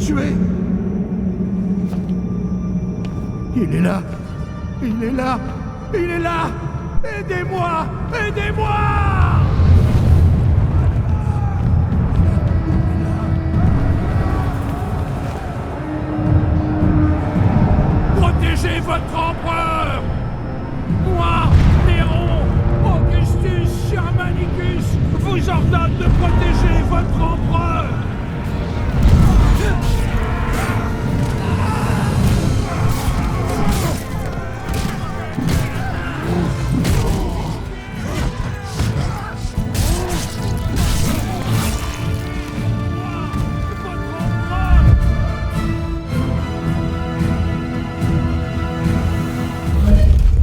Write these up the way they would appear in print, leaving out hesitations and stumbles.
tuer. Il est là. Il est là. Il est là. Aidez-moi. Aidez-moi. Protégez votre empereur. Moi, Néron, Augustus Germanicus, vous ordonne de protéger votre empereur.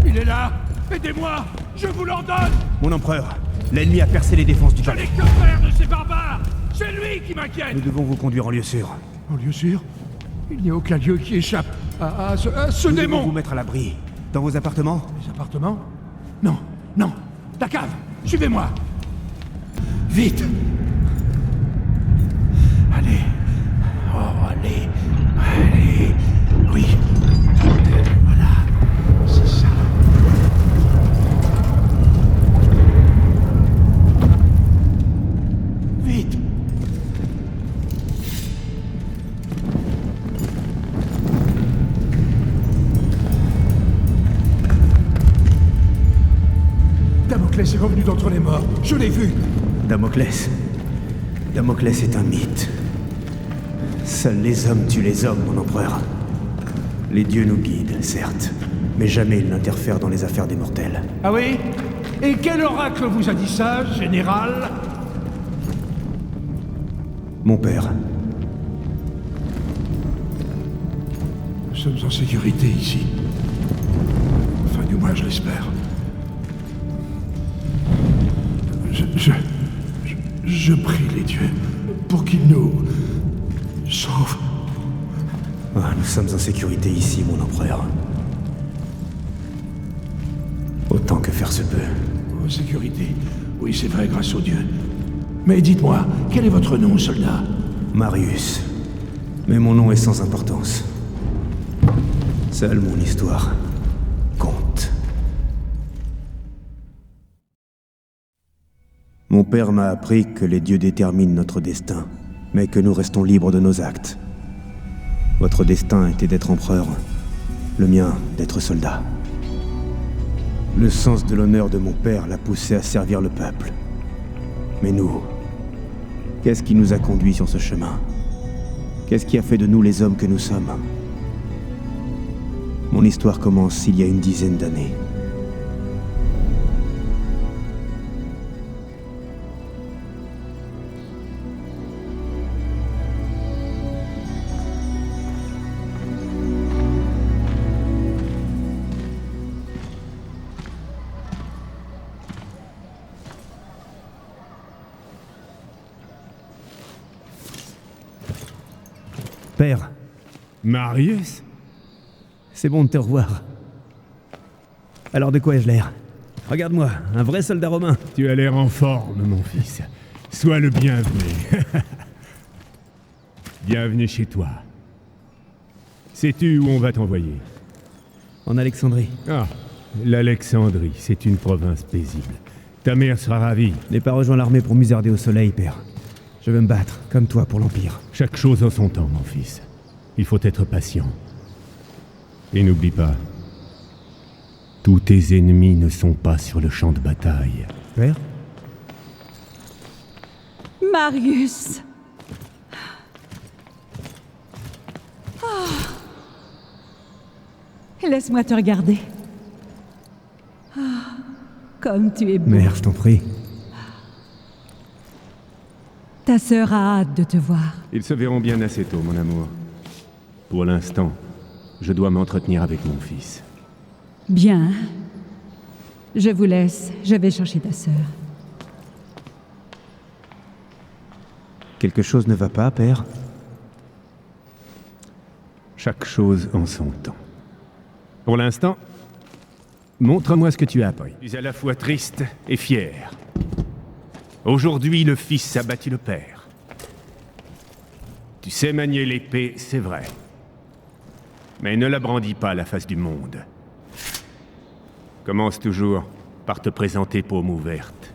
Il est là. Aidez-moi. Je vous l'ordonne. Mon empereur, l'ennemi a percé les défenses du Je palais. n'ai que faire de ces barbares. C'est lui qui m'inquiète. Nous devons vous conduire en lieu sûr. En lieu sûr, il n'y a aucun lieu qui échappe à ce Nous devons démon. vous mettre à l'abri. Dans vos appartements? Les appartements? Non, non. La cave. Suivez-moi. Vite. Allez. Oh, allez. Allez. Oui. Voilà. C'est ça. Vite. Damoclès est revenu d'entre les morts. Je l'ai vu. Damoclès. Damoclès est un mythe. Seuls les hommes tuent les hommes, mon empereur. Les dieux nous guident, certes, mais jamais ils n'interfèrent dans les affaires des mortels. Ah oui? Et quel oracle vous a dit ça, général? Mon père. Nous sommes en sécurité ici. Enfin, du moins, je l'espère. Je prie les dieux pour qu'ils nous sauvent. Ah, nous sommes en sécurité ici, mon empereur. Autant que faire se peut. En sécurité. Oui, c'est vrai, grâce aux dieux. Mais dites-moi, quel est votre nom, soldat? Marius. Mais mon nom est sans importance. Seule mon histoire compte. Mon père m'a appris que les dieux déterminent notre destin, mais que nous restons libres de nos actes. Votre destin était d'être empereur, le mien d'être soldat. Le sens de l'honneur de mon père l'a poussé à servir le peuple. Mais nous, qu'est-ce qui nous a conduits sur ce chemin? Qu'est-ce qui a fait de nous les hommes que nous sommes? Mon histoire commence il y a une dizaine d'années. Père, Marius? c'est bon de te revoir. Alors de quoi ai-je l'air? Regarde-moi, un vrai soldat romain. Tu as l'air en forme, mon fils. Sois le bienvenu. Bienvenue chez toi. Sais-tu où on va t'envoyer? En Alexandrie. Ah, l'Alexandrie, c'est une province paisible. Ta mère sera ravie. N'ai pas rejoint l'armée pour musarder au soleil, père. Je veux me battre, comme toi, pour l'Empire. Chaque chose en son temps, mon fils. Il faut être patient. Et n'oublie pas, tous tes ennemis ne sont pas sur le champ de bataille. Père? Marius! Laisse-moi te regarder. Comme tu es beau. Mère, je t'en prie. Ta sœur a hâte de te voir. Ils se verront bien assez tôt, mon amour. Pour l'instant, je dois m'entretenir avec mon fils. Bien. Je vous laisse. Je vais chercher ta sœur. Quelque chose ne va pas, père? Chaque chose en son temps. Pour l'instant, montre-moi ce que tu as appris. Je suis à la fois triste et fier. Aujourd'hui, le fils a battu le père. Tu sais manier l'épée, c'est vrai. Mais ne la brandis pas à la face du monde. Commence toujours par te présenter paume ouverte.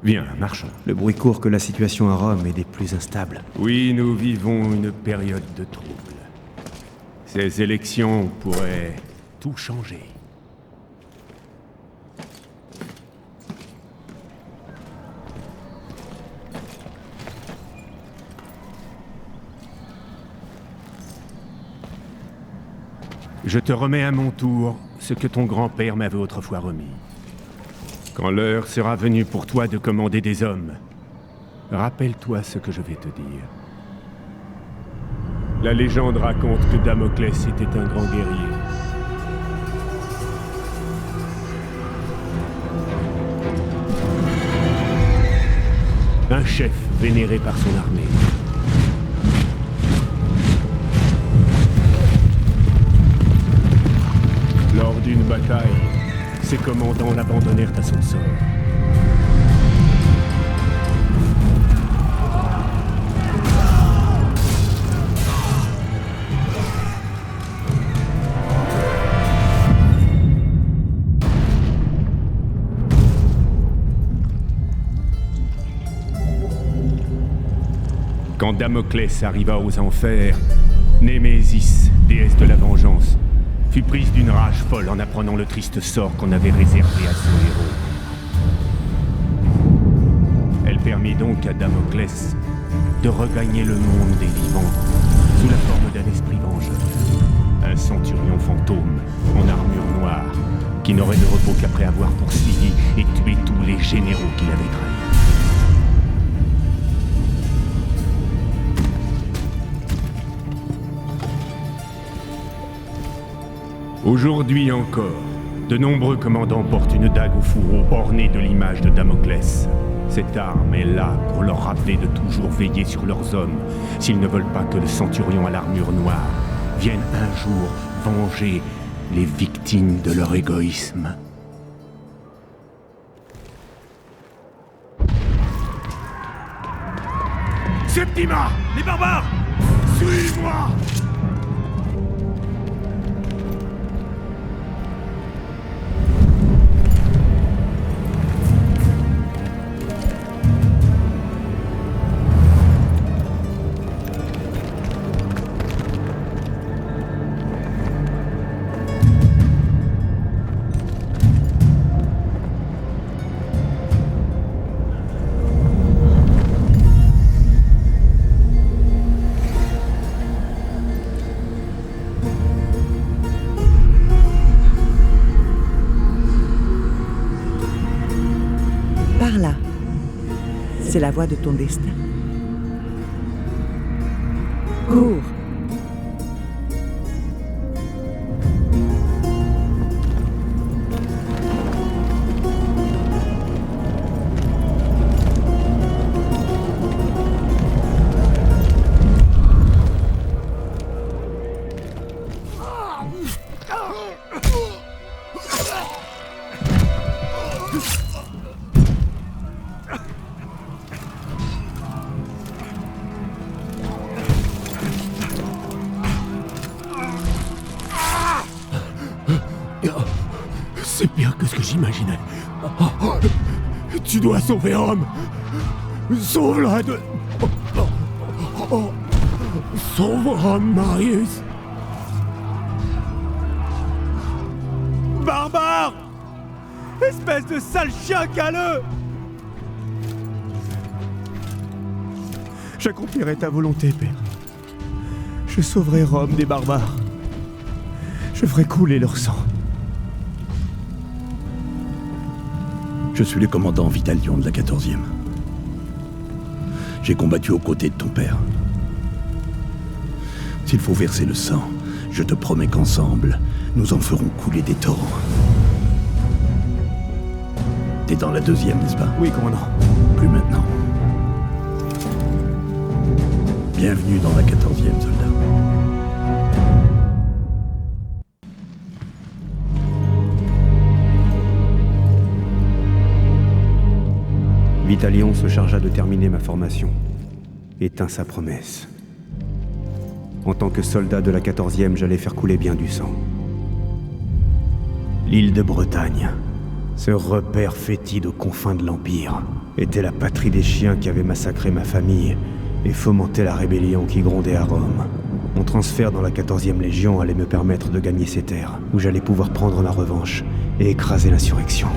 Viens, marchons. Le bruit court que la situation à Rome est des plus instables. Oui, nous vivons une période de trouble. Ces élections pourraient tout changer. Je te remets à mon tour ce que ton grand-père m'avait autrefois remis. Quand l'heure sera venue pour toi de commander des hommes, rappelle-toi ce que je vais te dire. La légende raconte que Damoclès était un grand guerrier. Un chef vénéré par son armée. Lors d'une bataille, ses commandants l'abandonnèrent à son sort. Quand Damoclès arriva aux enfers, Némésis, déesse de la vengeance, fut prise d'une rage folle en apprenant le triste sort qu'on avait réservé à son héros. Elle permit donc à Damoclès de regagner le monde des vivants sous la forme d'un esprit vengeur. Un centurion fantôme en armure noire qui n'aurait de repos qu'après avoir poursuivi et tué tous les généraux qu'il avait trahis. Aujourd'hui encore, de nombreux commandants portent une dague au fourreau ornée de l'image de Damoclès. Cette arme est là pour leur rappeler de toujours veiller sur leurs hommes, s'ils ne veulent pas que le centurion à l'armure noire vienne un jour venger les victimes de leur égoïsme. Septima! Les barbares! Suis-moi! Par là. C'est la voie de ton destin. Cours. C'est pire que ce que j'imaginais. Tu dois sauver Rome. Sauve-la de... Sauve Rome, Marius. Barbare! Espèce de sale chien caleux! J'accomplirai ta volonté, Père. Je sauverai Rome des barbares. Je ferai couler leur sang. Je suis le commandant Vitalion de la 14e. J'ai combattu aux côtés de ton père. S'il faut verser le sang, je te promets qu'ensemble, nous en ferons couler des torrents. T'es dans la 2e, n'est-ce pas? Oui, commandant. Plus maintenant. Bienvenue dans la 14e, soldat. Vitalion se chargea de terminer ma formation et tint sa promesse. En tant que soldat de la 14e, j'allais faire couler bien du sang. L'île de Bretagne, ce repère fétide aux confins de l'Empire, était la patrie des chiens qui avaient massacré ma famille et fomenté la rébellion qui grondait à Rome. Mon transfert dans la 14e Légion allait me permettre de gagner ces terres, où j'allais pouvoir prendre ma revanche et écraser l'insurrection.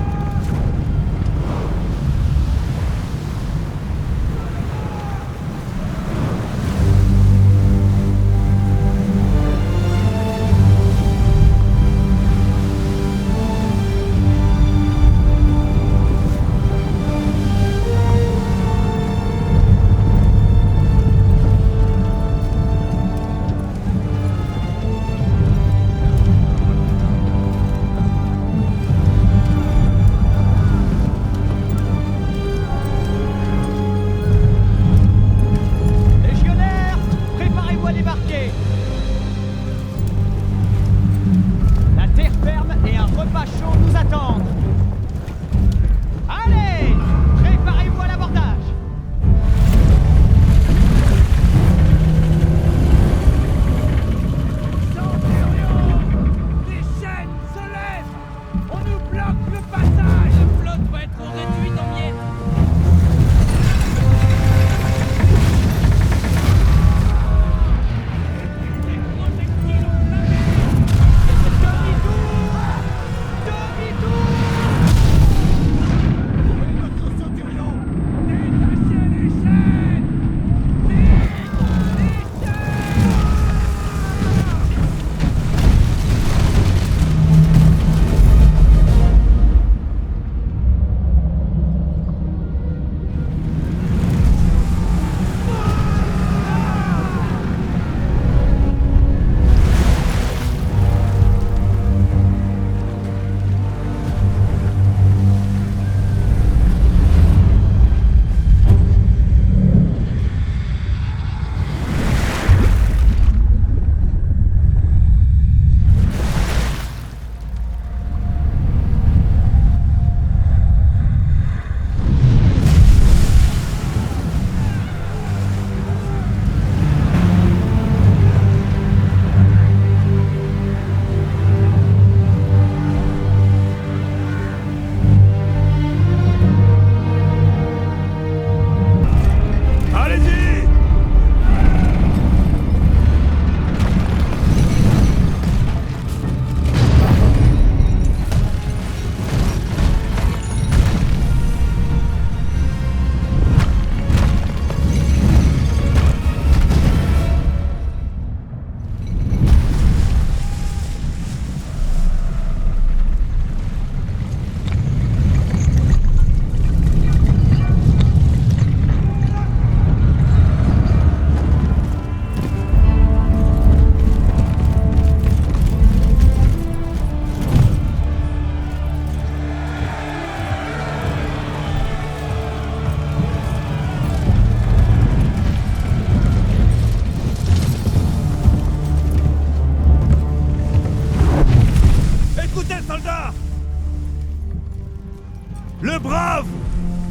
Le brave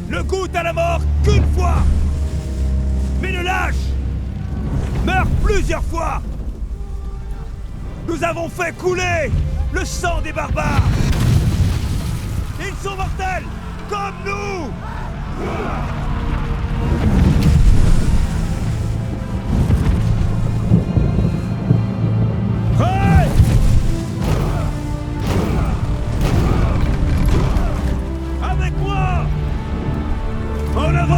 ne goûte à la mort qu'une fois, mais le lâche meurt plusieurs fois. Nous avons fait couler le sang des barbares. Ils sont mortels, comme nous. Prêt! Avec moi! En avant!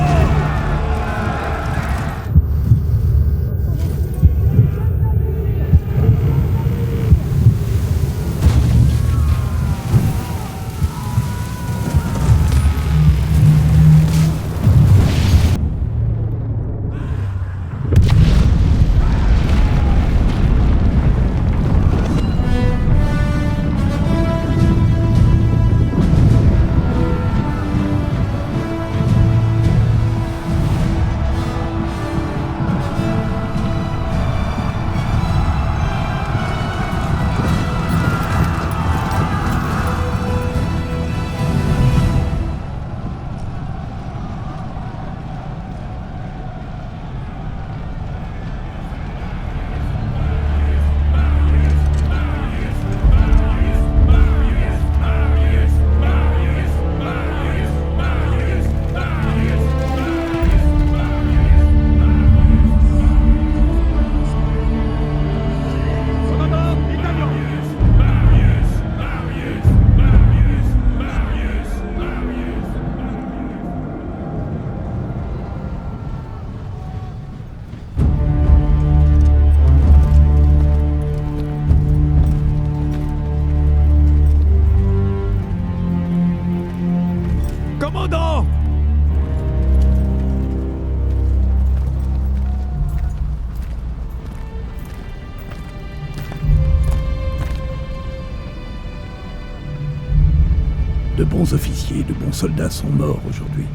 De bons officiers, de bons soldats sont morts aujourd'hui.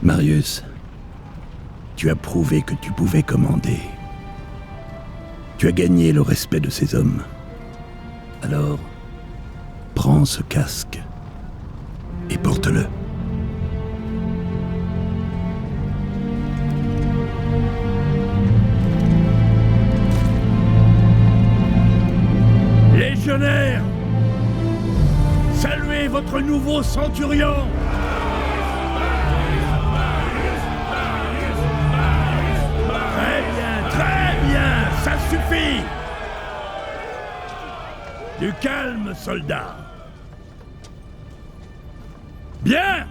Marius, tu as prouvé que tu pouvais commander. Tu as gagné le respect de ces hommes. Alors, prends ce casque et porte-le. Légionnaires, saluez votre nouveau centurion. Très bien, ça suffit. Du calme, soldats. Bien.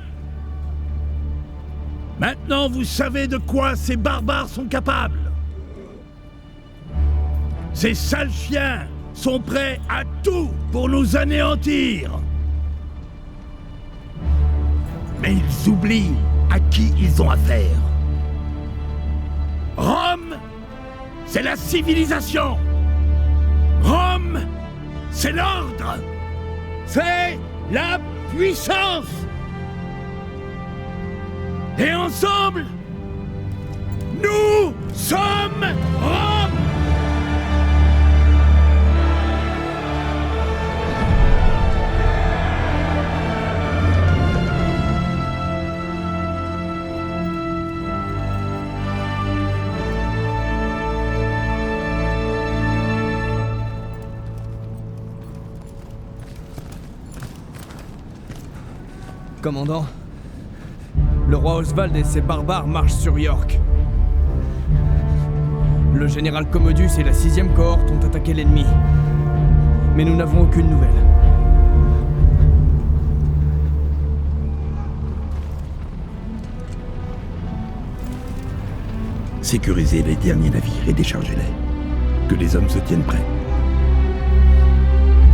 Maintenant, vous savez de quoi ces barbares sont capables. Ces sales chiens sont prêts à tout pour nous anéantir. Mais ils oublient à qui ils ont affaire. Rome, c'est la civilisation. Rome, c'est l'ordre. C'est la puissance. Et ensemble, nous sommes Rome. Commandant, le roi Oswald et ses barbares marchent sur York. Le général Commodus et la 6e cohorte ont attaqué l'ennemi. Mais nous n'avons aucune nouvelle. Sécurisez les derniers navires et déchargez-les. Que les hommes se tiennent prêts.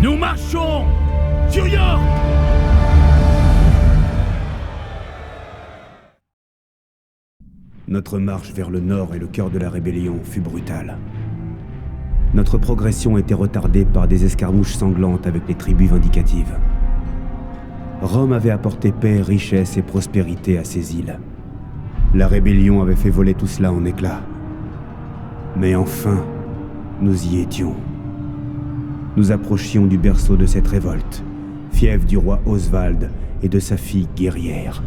Nous marchons sur York. Notre marche vers le nord et le cœur de la rébellion fut brutale. Notre progression était retardée par des escarmouches sanglantes avec les tribus vindicatives. Rome avait apporté paix, richesse et prospérité à ces îles. La rébellion avait fait voler tout cela en éclats. Mais enfin, nous y étions. Nous approchions du berceau de cette révolte, fief du roi Oswald et de sa fille guerrière.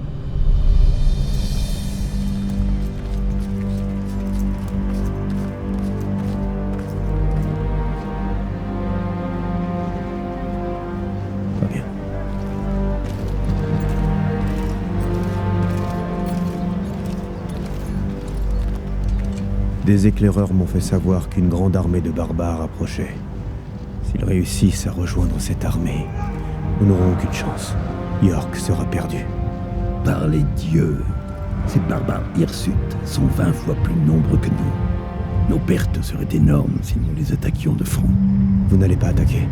Pas bien. Des éclaireurs m'ont fait savoir qu'une grande armée de barbares approchait. S'ils réussissent à rejoindre cette armée, nous n'aurons aucune chance. York sera perdu. Par les dieux, ces barbares hirsutes sont 20 fois plus nombreux que nous. Nos pertes seraient énormes si nous les attaquions de front. Vous n'allez pas attaquer.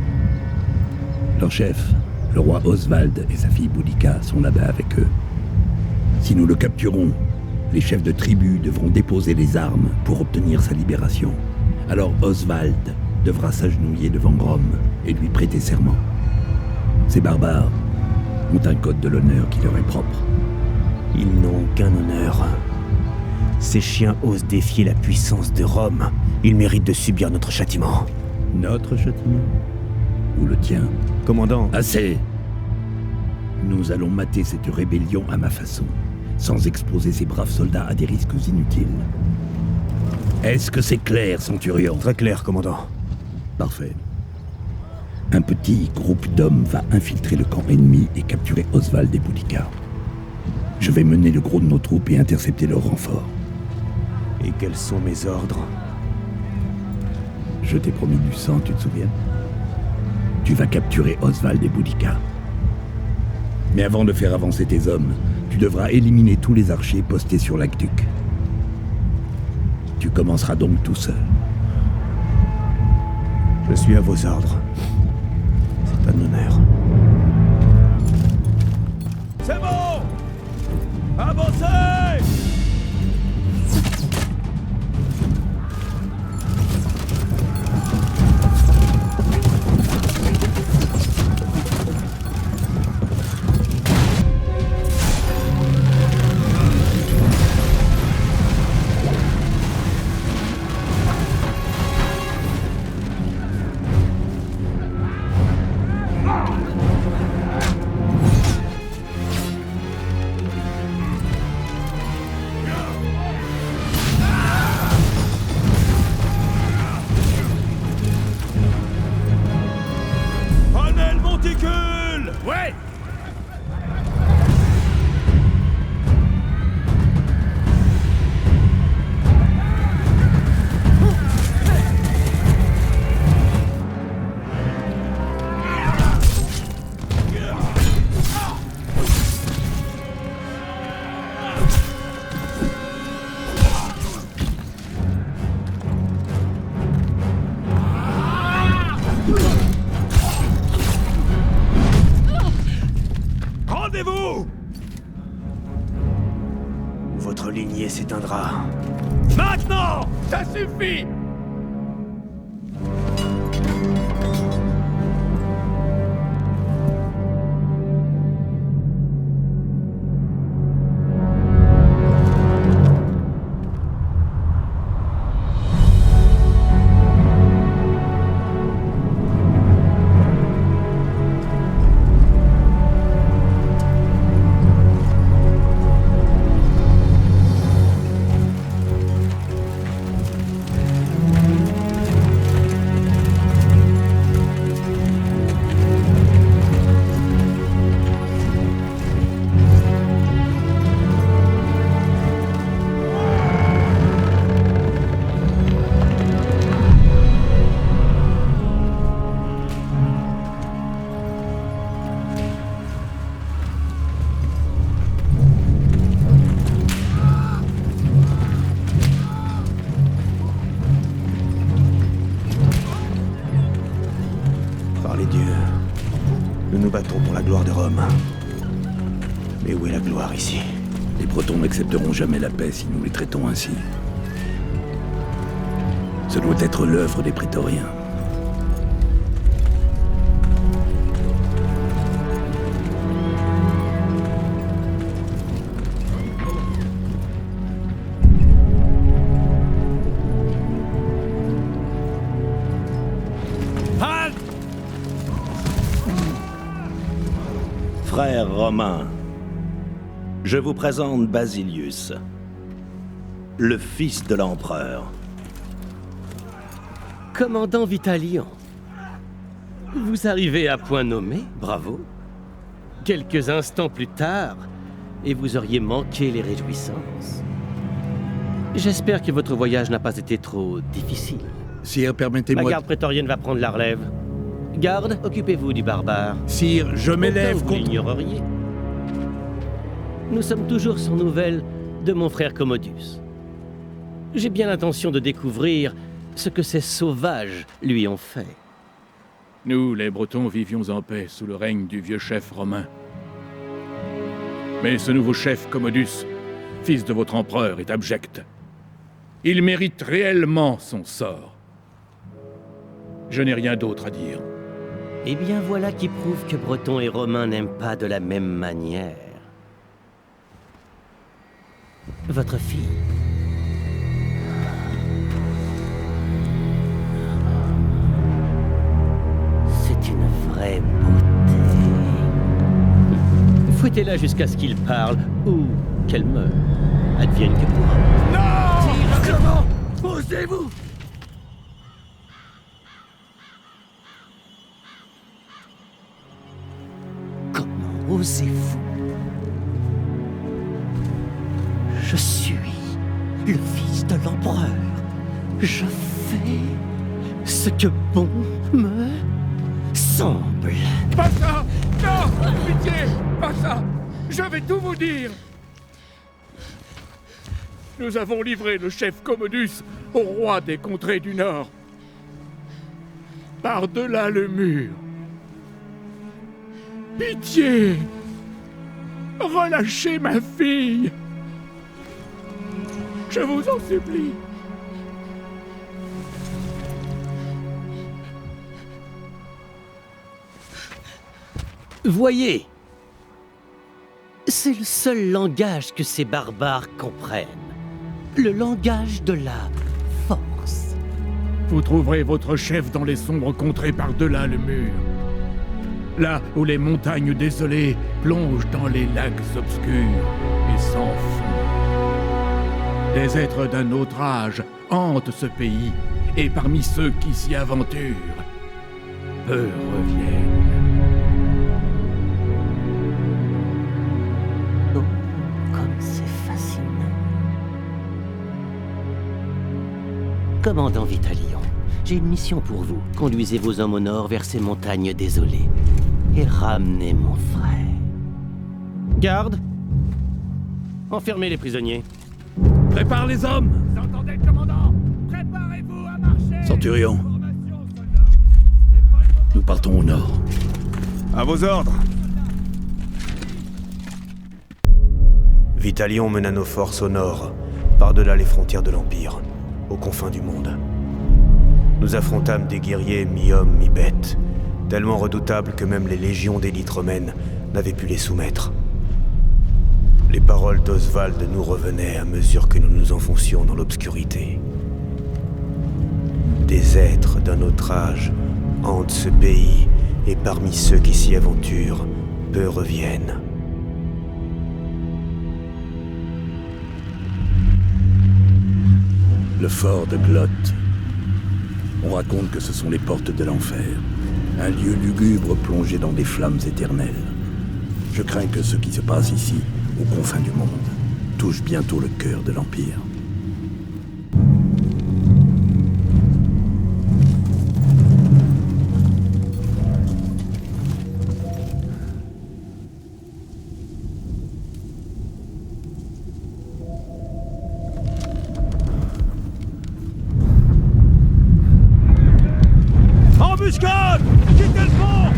Leur chef, le roi Oswald et sa fille Boudica sont là-bas avec eux. Si nous le capturons, les chefs de tribu devront déposer les armes pour obtenir sa libération. Alors Oswald devra s'agenouiller devant Rome et lui prêter serment. Ces barbares ont un code de l'honneur qui leur est propre. Ils n'ont aucun honneur. Ces chiens osent défier la puissance de Rome. Ils méritent de subir notre châtiment. Notre châtiment? Ou le tien? Commandant... Assez! Nous allons mater cette rébellion à ma façon, sans exposer ces braves soldats à des risques inutiles. Est-ce que c'est clair, Centurion? Très clair, commandant. Parfait. Un petit groupe d'hommes va infiltrer le camp ennemi et capturer Oswald et Boudica. Je vais mener le gros de nos troupes et intercepter leur renfort. Et quels sont mes ordres? Je t'ai promis du sang, tu te souviens? Tu vas capturer Oswald et Boudica. Mais avant de faire avancer tes hommes, tu devras éliminer tous les archers postés sur l'aqueduc. Tu commenceras donc tout seul. Je suis à vos ordres. C'est un honneur. C'est bon! Avancez! bouclier s'éteindra. Maintenant! Ça suffit! Par les dieux, nous nous battons pour la gloire de Rome. Mais où est la gloire ici? Les Bretons n'accepteront jamais la paix si nous les traitons ainsi. Ce doit être l'œuvre des prétoriens. Halte! Frères romains, je vous présente Basilius, le fils de l'empereur. Commandant Vitalian, vous arrivez à point nommé, bravo. Quelques instants plus tard, et vous auriez manqué les réjouissances. J'espère que votre voyage n'a pas été trop difficile. Sire, La permettez-moi... garde prétorienne va prendre la relève. Garde, occupez-vous du barbare. Sire, je m'élève Pourtant, vous contre... l'ignoreriez. Nous sommes toujours sans nouvelles de mon frère Commodus. J'ai bien l'intention de découvrir ce que ces sauvages lui ont fait. Nous, les Bretons, vivions en paix sous le règne du vieux chef romain. Mais ce nouveau chef, Commodus, fils de votre empereur, est abject. Il mérite réellement son sort. Je n'ai rien d'autre à dire. Eh bien, voilà qui prouve que Bretons et Romains n'aiment pas de la même manière. Votre fille. C'est une vraie beauté. Fouettez-la jusqu'à ce qu'il parle, ou qu'elle meure. Advienne que pourra. Comment osez-vous? Comment osez-vous? Je suis le fils de l'empereur. Je fais ce que bon me semble. Pas ça! Non! Pitié! Pas ça! Je vais tout vous dire! Nous avons livré le chef Commodus au roi des contrées du Nord. Par-delà le mur. Pitié! Relâchez ma fille! Je vous en supplie! Voyez, c'est le seul langage que ces barbares comprennent. Le langage de la force. Vous trouverez votre chef dans les sombres contrées par-delà le mur. Là où les montagnes désolées plongent dans les lacs obscurs et s'enfouent. Des êtres d'un autre âge hantent ce pays, et parmi ceux qui s'y aventurent, peu reviennent. Oh, comme c'est fascinant. Commandant Vitalian, j'ai une mission pour vous. Conduisez vos hommes au nord vers ces montagnes désolées et ramenez mon frère. Garde, enfermez les prisonniers. Prépare les hommes! Vous entendez, commandant? Préparez-vous à marcher! Centurion, nous partons au nord. À vos ordres. Vitalion mena nos forces au nord, par-delà les frontières de l'Empire, aux confins du monde. Nous affrontâmes des guerriers mi-hommes, mi-bêtes, tellement redoutables que même les légions d'élite romaines n'avaient pu les soumettre. Les paroles d'Oswald nous revenaient à mesure que nous nous enfoncions dans l'obscurité. Des êtres d'un autre âge hantent ce pays, et parmi ceux qui s'y aventurent, peu reviennent. Le fort de Glott. On raconte que ce sont les portes de l'enfer. Un lieu lugubre plongé dans des flammes éternelles. Je crains que ce qui se passe ici, aux confins du monde, touche bientôt le cœur de l'Empire. Embuscade! Quittez le pont!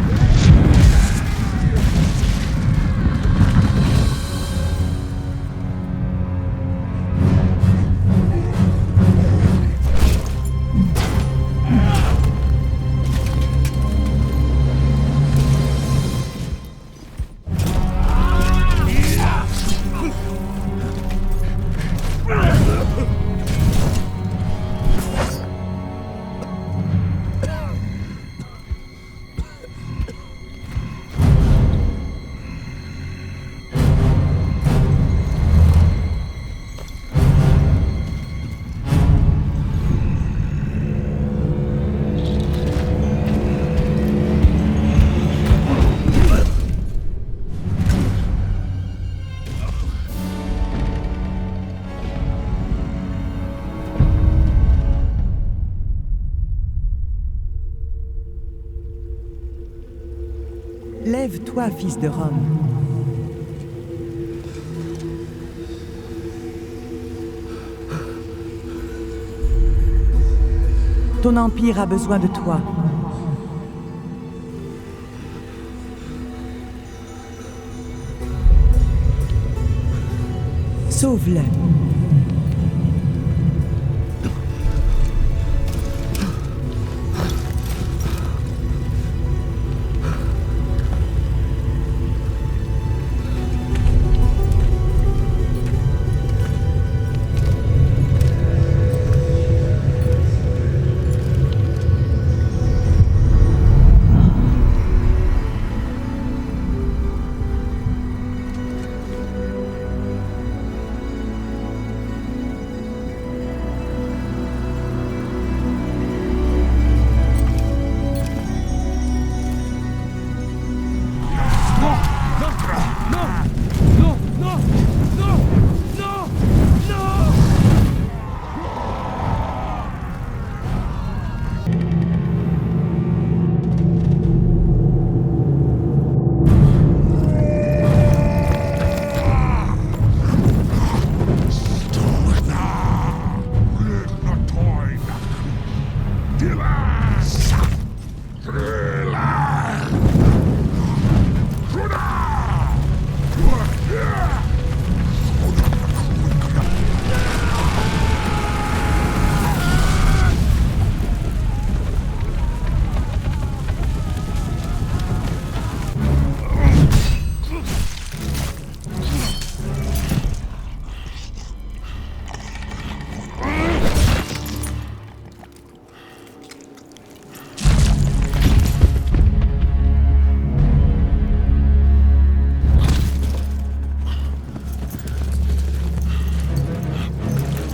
Lève-toi, fils de Rome. Ton empire a besoin de toi. Sauve-le.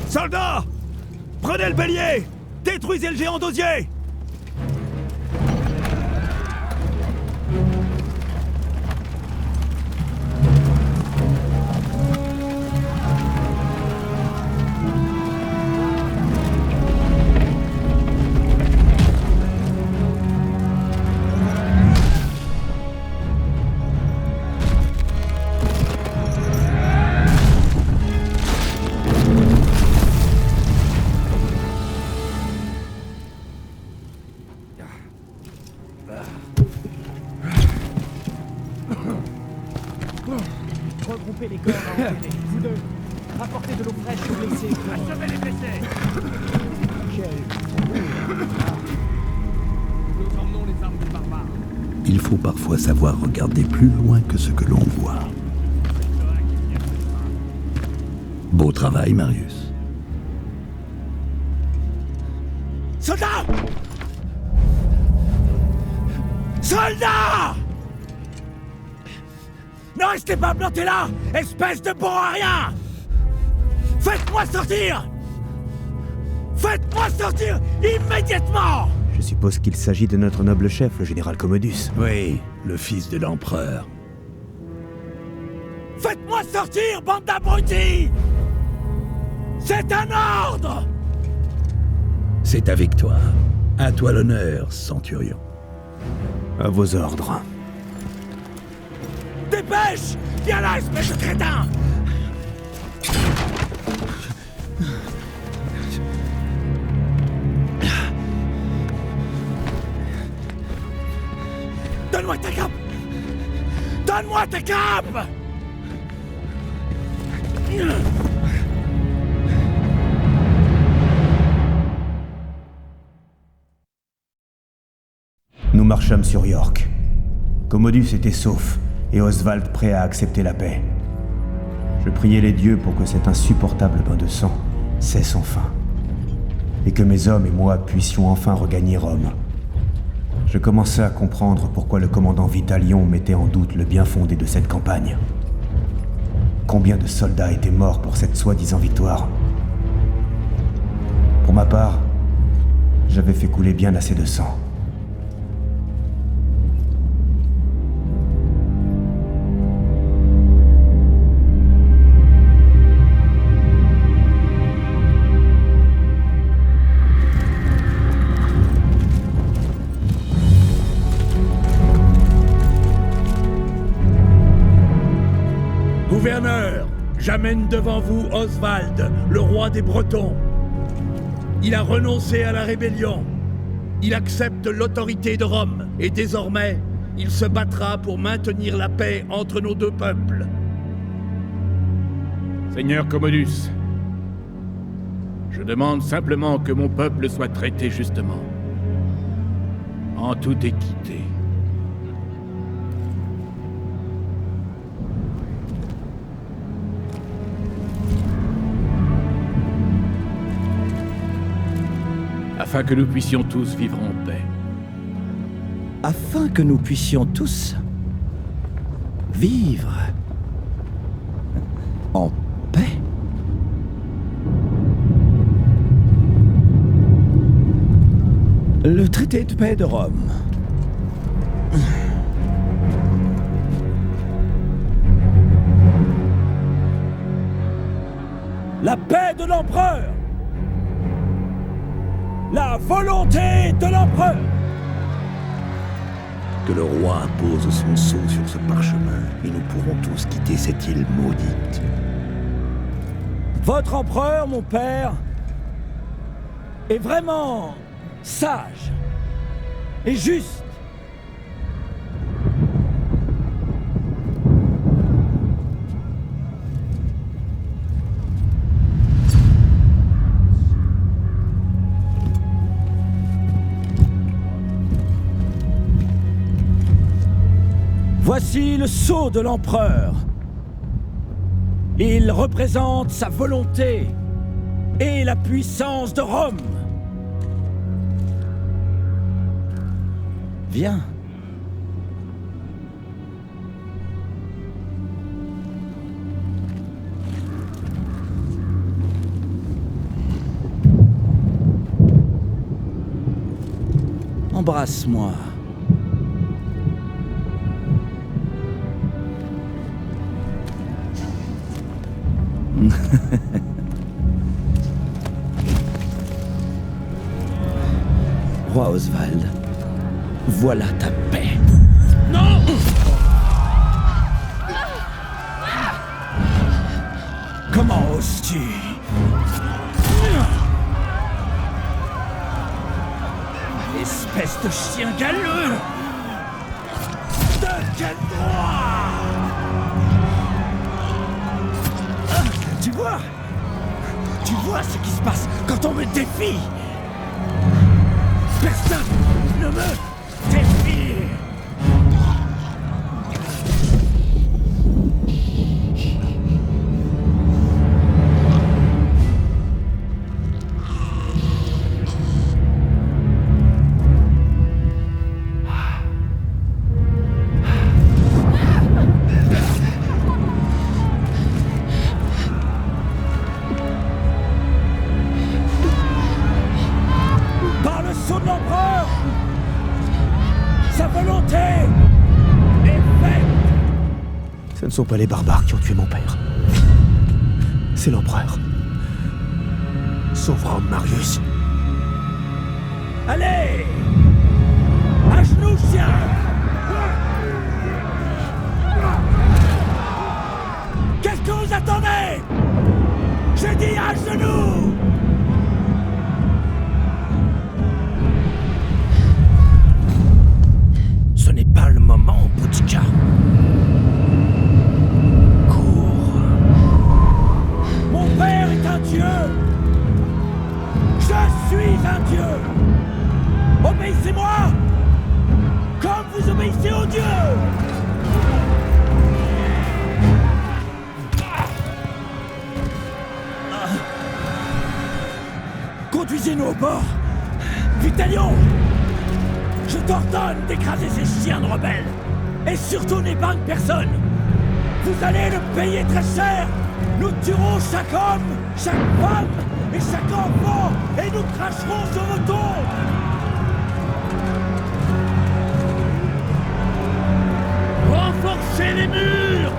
Soldats! Prenez le bélier! Détruisez le géant d'osier! Regroupez les corps à enterrer. Vous deux, Rapportez de l'eau fraîche aux blessés. Achevez les blessés. Nous emmenons les armes des barbares. Il faut parfois savoir regarder plus loin que ce que l'on voit. Beau travail, Marius. Soldats! Soldats! Ne restez pas plantés là, espèce de bon à rien! Faites-moi sortir! Faites-moi sortir immédiatement! Je suppose qu'il s'agit de notre noble chef, le général Commodus. Oui, le fils de l'empereur. Faites-moi sortir, bande d'abrutis! C'est un ordre! C'est ta victoire. À toi l'honneur, centurion. À vos ordres. Dépêche! Viens là, espèce de crétin! Donne-moi ta cape! Donne-moi ta cape! Nous marchâmes sur York. Commodus était sauf, et Oswald prêt à accepter la paix. Je priais les dieux pour que cet insupportable bain de sang cesse enfin, et que mes hommes et moi puissions enfin regagner Rome. Je commençais à comprendre pourquoi le commandant Vitalion mettait en doute le bien fondé de cette campagne. Combien de soldats étaient morts pour cette soi-disant victoire? Pour ma part, j'avais fait couler bien assez de sang. Gouverneur, j'amène devant vous Oswald, le roi des Bretons. Il a renoncé à la rébellion. Il accepte l'autorité de Rome et désormais, il se battra pour maintenir la paix entre nos deux peuples. Seigneur Commodus, je demande simplement que mon peuple soit traité justement, en toute équité. Afin que nous puissions tous vivre en paix. Afin que nous puissions tous vivre en paix. Le traité de paix de Rome. La paix de l'empereur. La volonté de l'empereur. Que le roi pose son sceau sur ce parchemin et nous pourrons tous quitter cette île maudite. Votre empereur, mon père, est vraiment sage et juste. Voici le sceau de l'empereur. Il représente sa volonté et la puissance de Rome. Viens. Embrasse-moi. Roi Oswald, voilà ta paix. Non! Comment oses-tu? Espèce de chien galeux! De quel droit? Tu vois? Tu vois ce qui se passe quand on me défie? Personne ne me défie! Ce ne sont pas les barbares qui ont tué mon père. C'est l'empereur. Sauvera Marius. Allez! À genoux, chien! Qu'est-ce que vous attendez? J'ai dit à genoux! Ce n'est pas le moment, Boudica. Mon père est un dieu! Je suis un dieu! Obéissez-moi! Comme vous obéissez aux dieux! Conduisez-nous au port! Vitalion! Je t'ordonne d'écraser ces chiens de rebelles! Et surtout n'épargne personne! Vous allez le payer très cher! Nous tuerons chaque homme, chaque femme et chaque enfant et nous cracherons sur vos tombes. Renforcez les murs.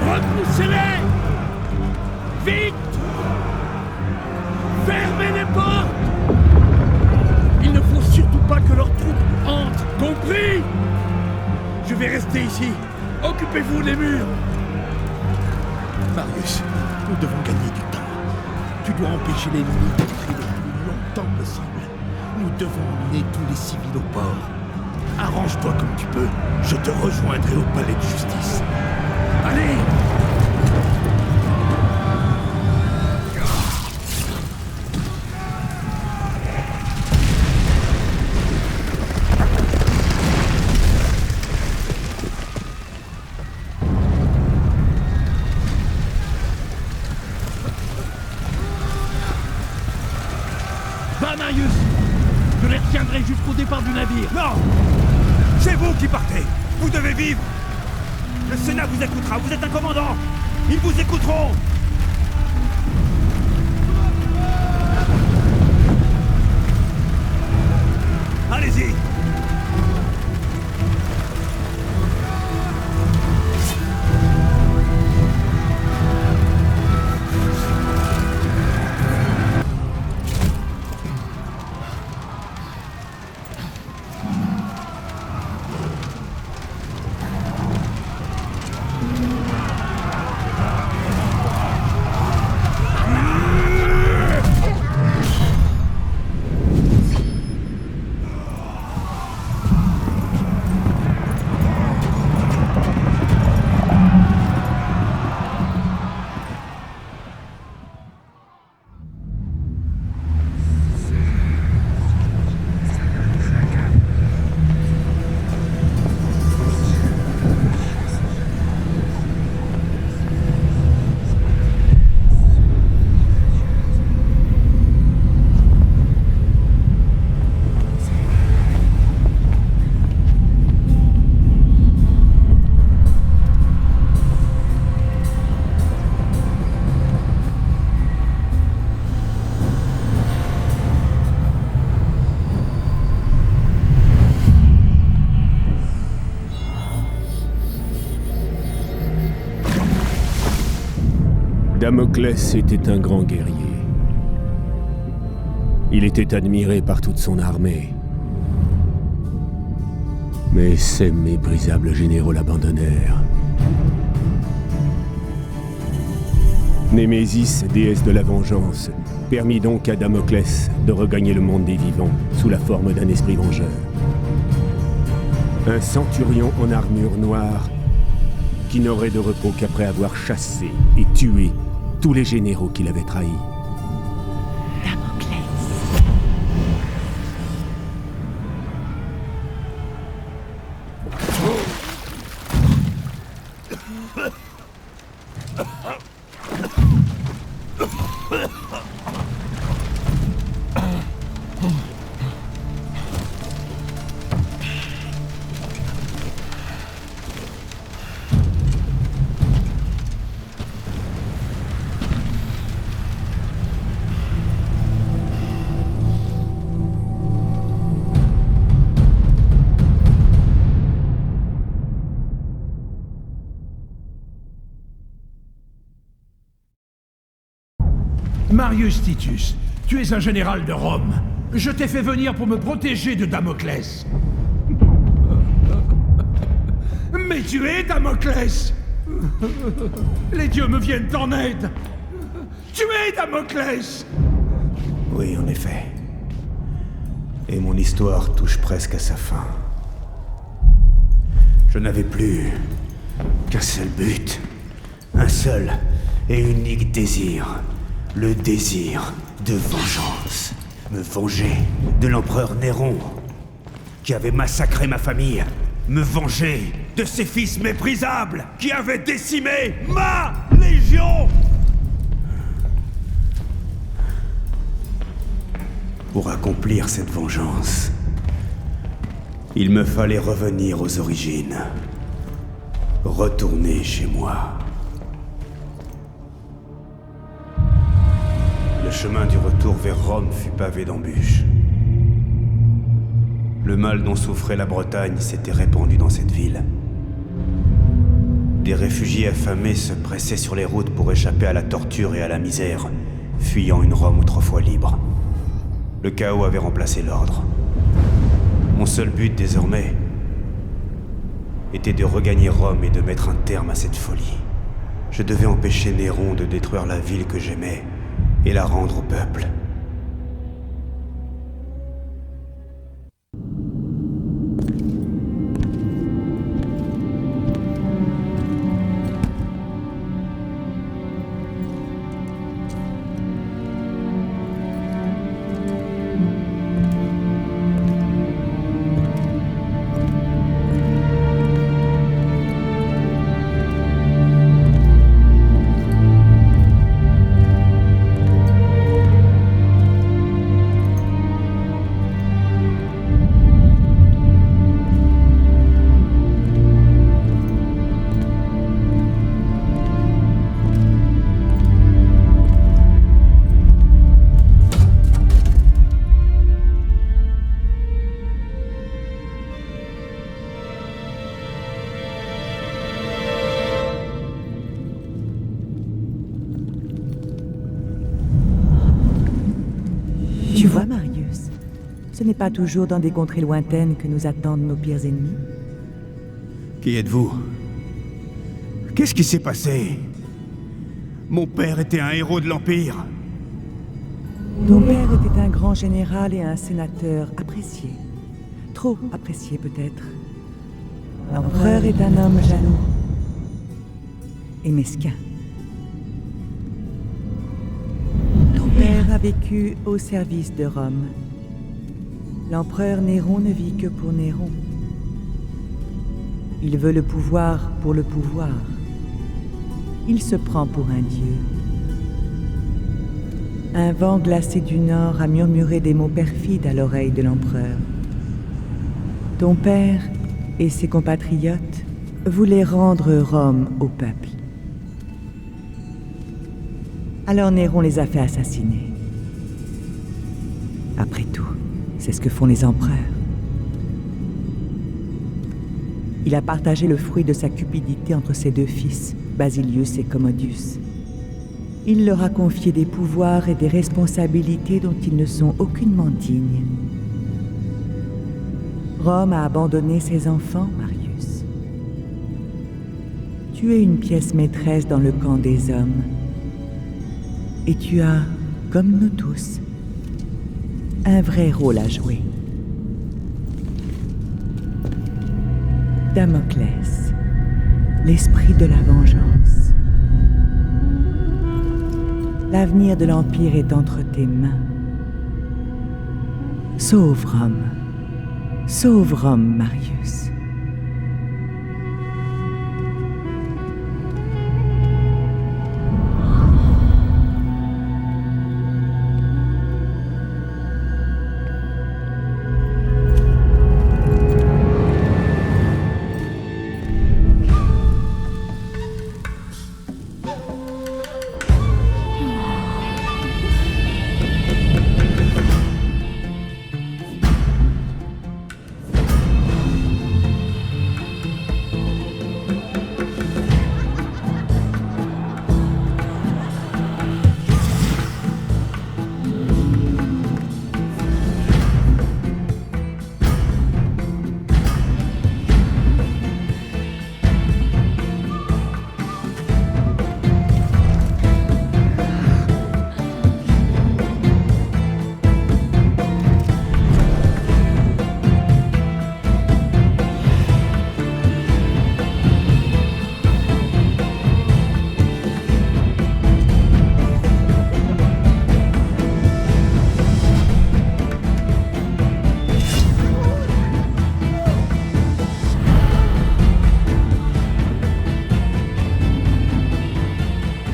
Repoussez-les. Vite. Fermez les portes. Il ne faut surtout pas que leurs troupes entrent. Compris? Je vais rester ici. Occupez-vous des murs. Marius, nous devons gagner du temps. Tu dois empêcher l'ennemi d'entrer le plus longtemps possible. Nous devons emmener tous les civils au port. Arrange-toi comme tu peux. Je te rejoindrai au palais de justice. Allez! Marius! Je les retiendrai jusqu'au départ du navire! Non! C'est vous qui partez! Vous devez vivre! Le Sénat vous écoutera, vous êtes un commandant! Ils vous écouteront! Allez-y! Damoclès était un grand guerrier. Il était admiré par toute son armée. Mais ses méprisables généraux l'abandonnèrent. Némésis, déesse de la vengeance, permit donc à Damoclès de regagner le monde des vivants sous la forme d'un esprit vengeur. Un centurion en armure noire qui n'aurait de repos qu'après avoir chassé et tué tous les généraux qui l'avaient trahi. Marius Titus, tu es un général de Rome. Je t'ai fait venir pour me protéger de Damoclès. Mais tu es Damoclès! Les dieux me viennent en aide! Tu es Damoclès! Oui, en effet. Et mon histoire touche presque à sa fin. Je n'avais plus qu'un seul but. Un seul et unique désir. Le désir de vengeance. Me venger de l'empereur Néron, qui avait massacré ma famille. Me venger de ses fils méprisables, qui avaient décimé ma légion. Pour accomplir cette vengeance, il me fallait revenir aux origines. Retourner chez moi. Le chemin du retour vers Rome fut pavé d'embûches. Le mal dont souffrait la Bretagne s'était répandu dans cette ville. Des réfugiés affamés se pressaient sur les routes pour échapper à la torture et à la misère, fuyant une Rome autrefois libre. Le chaos avait remplacé l'ordre. Mon seul but désormais était de regagner Rome et de mettre un terme à cette folie. Je devais empêcher Néron de détruire la ville que j'aimais et la rendre au peuple. Tu vois, Marius, ce n'est pas toujours dans des contrées lointaines que nous attendent nos pires ennemis. Qui êtes-vous? Qu'est-ce qui s'est passé? Mon père était un héros de l'Empire. Ton père était un grand général et un sénateur apprécié. Trop apprécié, peut-être. L'empereur est un homme jaloux et mesquin. Ton père a vécu au service de Rome. L'empereur Néron ne vit que pour Néron. Il veut le pouvoir pour le pouvoir. Il se prend pour un dieu. Un vent glacé du nord a murmuré des mots perfides à l'oreille de l'empereur. Ton père et ses compatriotes voulaient rendre Rome au peuple. Alors Néron les a fait assassiner. Après tout, c'est ce que font les empereurs. Il a partagé le fruit de sa cupidité entre ses deux fils, Basilius et Commodus. Il leur a confié des pouvoirs et des responsabilités dont ils ne sont aucunement dignes. Rome a abandonné ses enfants, Marius. Tu es une pièce maîtresse dans le camp des hommes. Et tu as, comme nous tous, un vrai rôle à jouer. Damoclès, l'esprit de la vengeance. L'avenir de l'Empire est entre tes mains. Sauve Rome. Sauve Rome, Marius.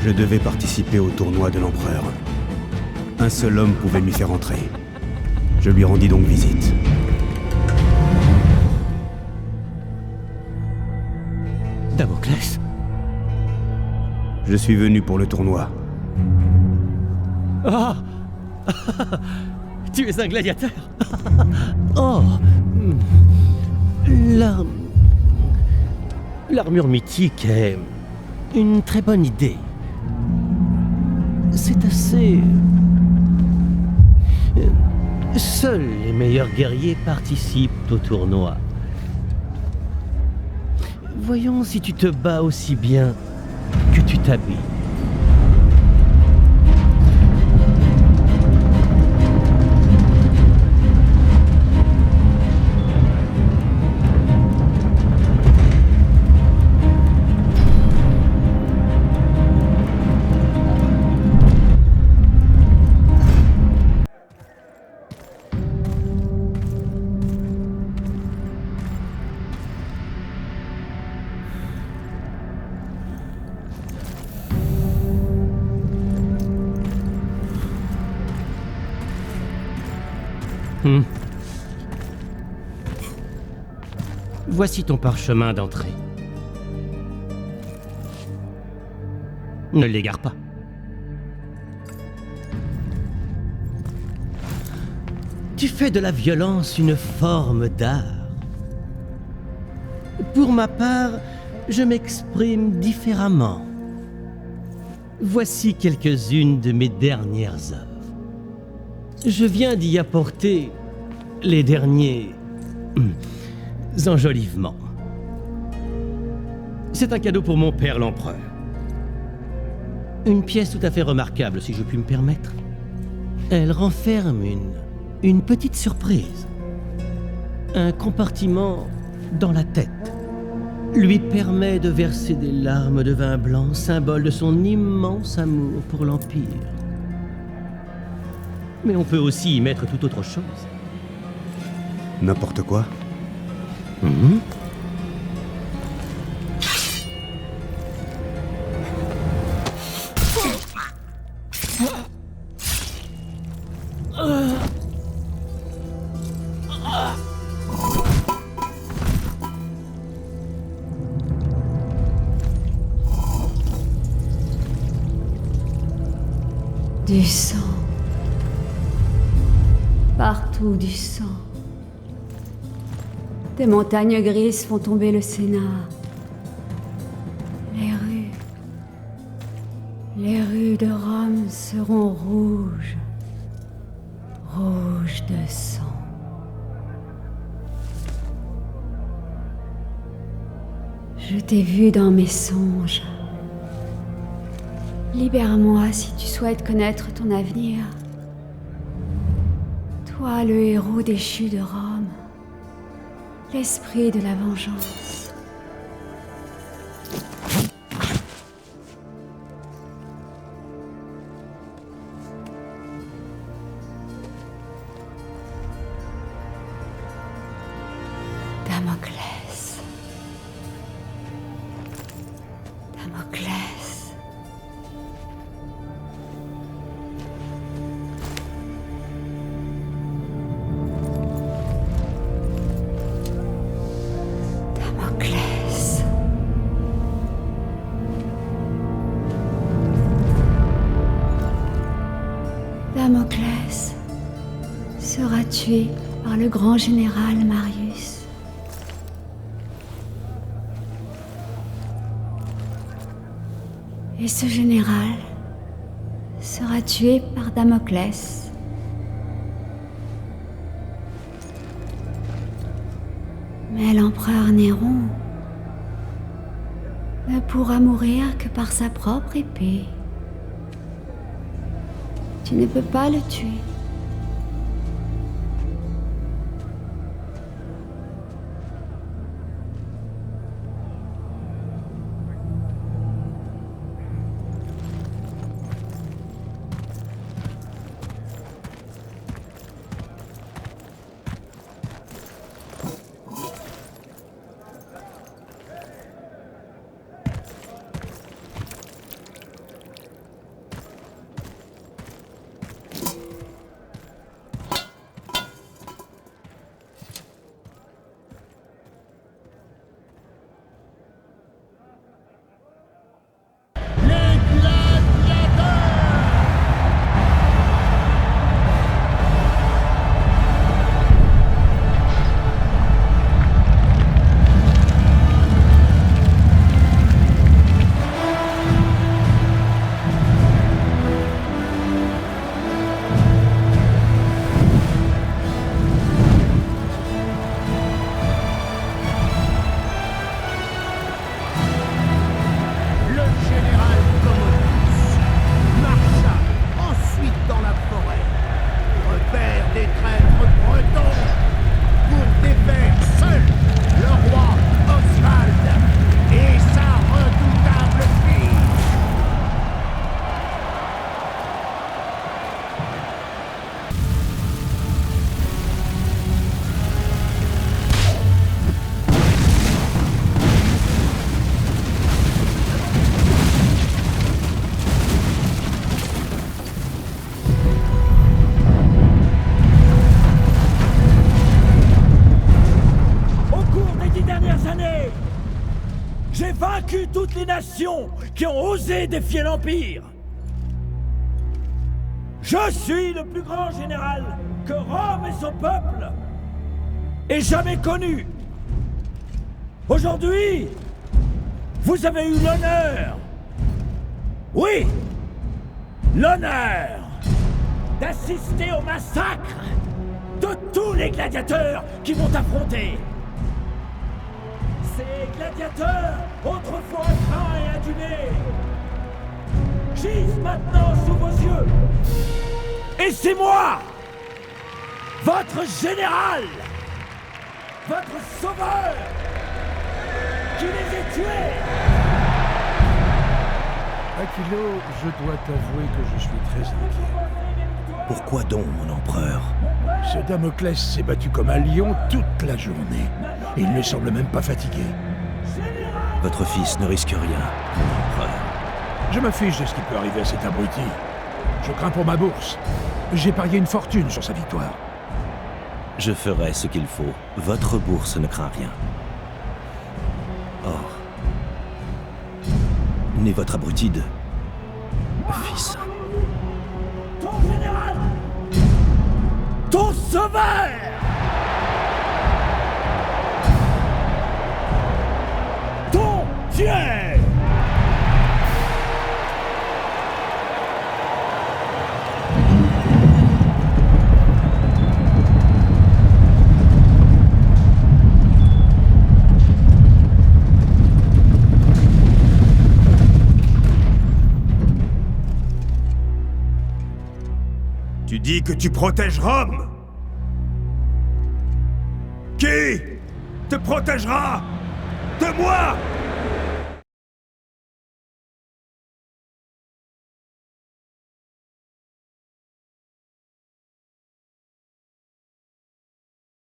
Je devais participer au tournoi de l'Empereur. Un seul homme pouvait m'y faire entrer. Je lui rendis donc visite. Damoclès? Je suis venu pour le tournoi. Ah! Tu es un gladiateur? Oh! L'armure mythique est une très bonne idée. C'est assez... Seuls les meilleurs guerriers participent au tournoi. Voyons si tu te bats aussi bien que tu t'habilles. Voici ton parchemin d'entrée. Ne l'égare pas. Tu fais de la violence une forme d'art. Pour ma part, je m'exprime différemment. Voici quelques-unes de mes dernières œuvres. Je viens d'y apporter les derniers enjolivements. C'est un cadeau pour mon père l'empereur. Une pièce tout à fait remarquable, si je puis me permettre. Elle renferme une petite surprise. Un compartiment dans la tête lui permet de verser des larmes de vin blanc, symbole de son immense amour pour l'Empire. Mais on peut aussi y mettre tout autre chose. N'importe quoi? Du sang. Partout du sang. Des montagnes grises font tomber le Sénat. Les rues de Rome seront rouges. Rouges de sang. Je t'ai vu dans mes songes. Libère-moi si tu souhaites connaître ton avenir. Toi, le héros déchu de Rome. L'esprit de la vengeance. Damoclès. Damoclès. Damoclès. Damoclès sera tué par le grand général Marius. Et ce général sera tué par Damoclès. Mais l'empereur Néron ne pourra mourir que par sa propre épée. Tu ne peux pas le tuer. J'ai vaincu toutes les nations qui ont osé défier l'Empire. Je suis le plus grand général que Rome et son peuple aient jamais connu. Aujourd'hui, vous avez eu l'honneur, oui, l'honneur d'assister au massacre de tous les gladiateurs qui vont affronter. Ces gladiateurs, autrefois craints et adulés, gisent maintenant sous vos yeux. Et c'est moi, votre général, votre sauveur, qui les ai tués. Aquilo, je dois t'avouer que je suis très inquiet. Pourquoi donc, mon empereur? Ce Damoclès s'est battu comme un lion toute la journée. Et il ne semble même pas fatigué. Votre fils ne risque rien, mon empereur. Je me fiche de ce qui peut arriver à cet abruti. Je crains pour ma bourse. J'ai parié une fortune sur sa victoire. Je ferai ce qu'il faut. Votre bourse ne craint rien. Or, n'est votre abruti de fils. Ton général, ton sauveur, ton Dieu. Tu dis que tu protèges Rome? Qui te protégera de moi?